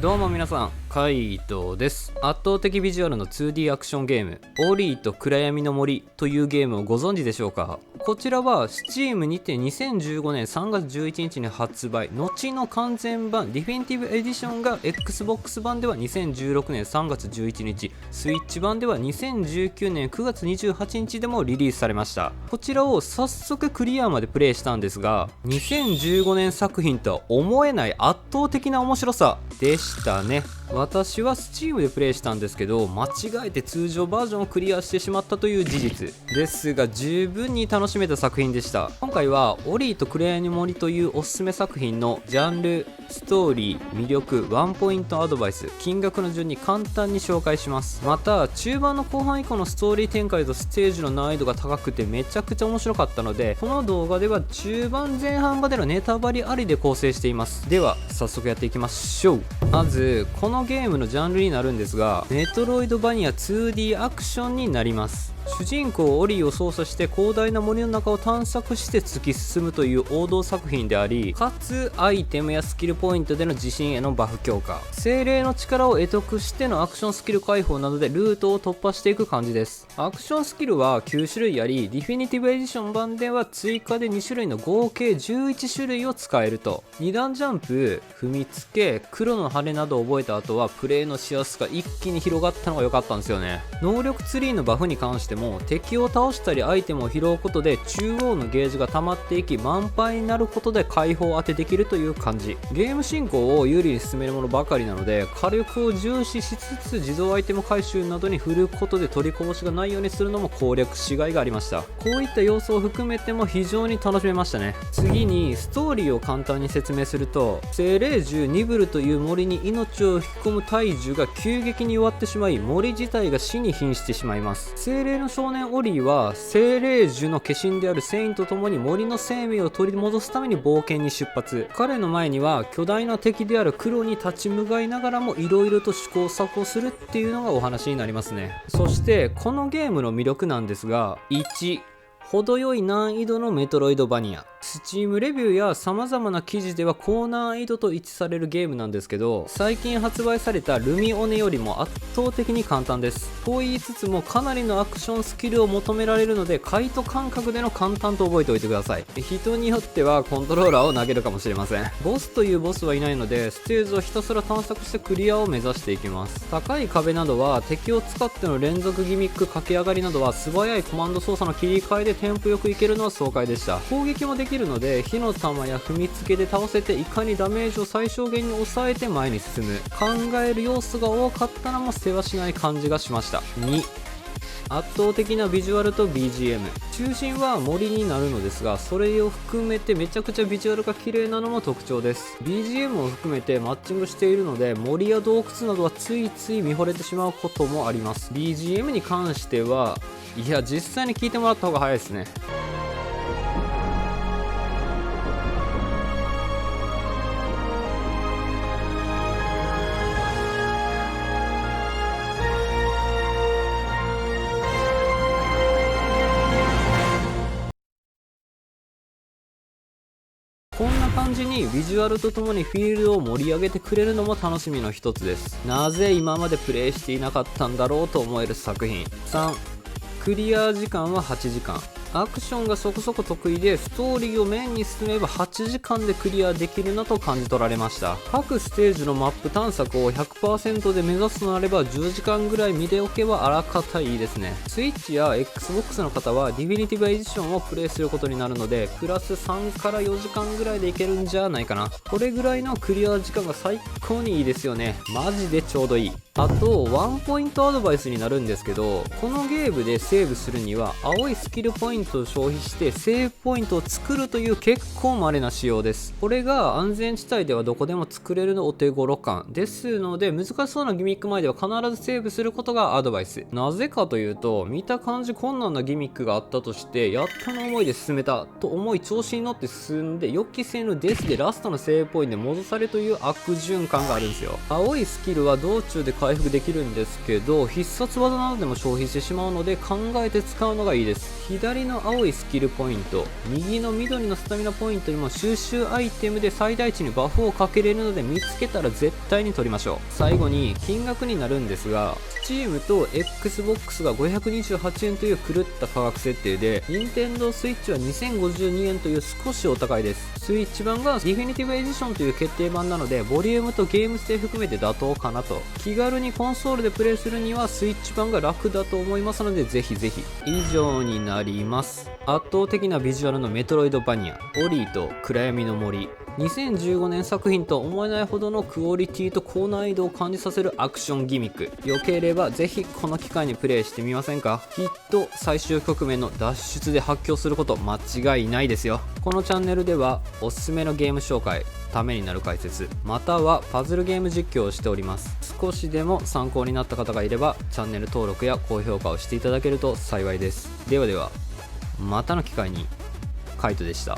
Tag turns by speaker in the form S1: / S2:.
S1: どうも皆さん、カイトです。圧倒的ビジュアルの 2D アクションゲーム、オリーと暗闇の森というゲームをご存知でしょうか。こちらは Steam にて2015年3月11日に発売、後の完全版ディフィニティブエディションが Xbox 版では2016年3月11日、Switch 版では2019年9月28日でもリリースされました。こちらを早速クリアまでプレイしたんですが、2015年作品とは思えない圧倒的な面白さでしたね。私は Steam でプレイしたんですけど、間違えて通常バージョンをクリアしてしまったという事実ですが、十分に楽しめた作品でした。今回はオリーと暗闇の森というおすすめ作品のジャンル、ストーリー、魅力、ワンポイントアドバイス、金額の順に簡単に紹介します。また中盤の後半以降のストーリー展開とステージの難易度が高くてめちゃくちゃ面白かったので、この動画では中盤前半までのネタバレありで構成しています。では早速やっていきましょう。まずこのゲームのジャンルになるんですが、メトロイドバニア 2D アクションになります。主人公オリーを操作して広大な森の中を探索して突き進むという王道作品であり、かつアイテムやスキルポイントでの自信へのバフ強化、精霊の力を得得してのアクションスキル解放などでルートを突破していく感じです。アクションスキルは9種類あり、ディフィニティブエディション版では追加で2種類の合計11種類を使えると。2段ジャンプ、踏みつけ、黒の羽などを覚えた後はプレイのしやすさが一気に広がったのが良かったんですよね。能力ツリーのバフに関しても敵を倒したりアイテムを拾うことで中央のゲージが溜まっていき、満杯になることで解放を当てできるという感じ。ゲーム進行を有利に進めるものばかりなので、火力を重視しつつ自動アイテム回収などに振ることで取りこぼしがないようにするのも攻略しがいがありました。こういった要素を含めても非常に楽しめましたね。次にストーリーを簡単に説明すると、精霊獣ニブルという森に命を引き込む大樹が急激に弱ってしまい、森自体が死に瀕してしまいます。精霊の少年オリーは精霊樹の化身であるセインと共に森の生命を取り戻すために冒険に出発。彼の前には巨大な敵である黒に立ち向かいながらも色々と試行錯誤するっていうのがお話になりますね。そしてこのゲームの魅力なんですが、1、程よい難易度のメトロイドバニア。Steam レビューや様々な記事では高難易度と位置されるゲームなんですけど、最近発売されたルミオネよりも圧倒的に簡単です。と言いつつもかなりのアクションスキルを求められるので、カイト感覚での簡単と覚えておいてください。人によってはコントローラーを投げるかもしれません。ボスというボスはいないので、ステージをひたすら探索してクリアを目指していきます。高い壁などは敵を使っての連続ギミック駆け上がりなどは素早いコマンド操作の切り替えでテンポよくいけるのは爽快でした。攻撃もできるので火の玉や踏みつけで倒せて、いかにダメージを最小限に抑えて前に進む。考える要素が多かったのもせわしない感じがしました。2、圧倒的なビジュアルと BGM。 中心は森になるのですが、それを含めてめちゃくちゃビジュアルが綺麗なのも特徴です。 BGM を含めてマッチングしているので、森や洞窟などはついつい見惚れてしまうこともあります。 BGM に関しては、いや実際に聞いてもらった方が早いですね。こんな感じにビジュアルとともにフィールドを盛り上げてくれるのも楽しみの一つです。なぜ今までプレイしていなかったんだろうと思える作品。3、クリア時間は8時間。アクションがそこそこ得意で、ストーリーをメインに進めば8時間でクリアできるなと感じ取られました。各ステージのマップ探索を 100% で目指すとなれば10時間ぐらい見ておけばあらかたいいですね。スイッチや Xbox の方はディフィニティブエディションをプレイすることになるので、プラス3から4時間ぐらいでいけるんじゃないかな。これぐらいのクリア時間が最高にいいですよね。マジでちょうどいい。あとワンポイントアドバイスになるんですけど、このゲームでセーブするには青いスキルポイントを消費してセーブポイントを作るという結構稀な仕様です。これが安全地帯ではどこでも作れるのお手頃感ですので、難しそうなギミック前では必ずセーブすることがアドバイス。なぜかというと、見た感じ困難なギミックがあったとして、やったの思いで進めたと思い調子に乗って進んで、予期せぬデスでラストのセーブポイントで戻されるという悪循環があるんですよ。青いスキルは道中で回復できるんですけど、必殺技などでも消費してしまうので考えて使うのがいいです。左のの青いスキルポイント、右の緑のスタミナポイントにも収集アイテムで最大値にバフをかけれるので、見つけたら絶対に取りましょう。最後に金額になるんですが、Steam と Xbox が528円という狂った価格設定で、 Nintendo Switch は2052円という少しお高いです。スイッチ版がディフィニティブエディションという決定版なので、ボリュームとゲーム性含めて妥当かなと。気軽にコンソールでプレイするにはスイッチ版が楽だと思いますので、ぜひぜひ。以上になります。圧倒的なビジュアルのメトロイドバニア、オリーと暗闇の森。2015年作品と思えないほどのクオリティと高難易度を感じさせるアクションギミック。良ければぜひこの機会にプレイしてみませんか。きっと最終局面の脱出で発狂すること間違いないですよ。このチャンネルではおすすめのゲーム紹介、ためになる解説、またはパズルゲーム実況をしております。少しでも参考になった方がいればチャンネル登録や高評価をしていただけると幸いです。ではでは、またの機会に。カイトでした。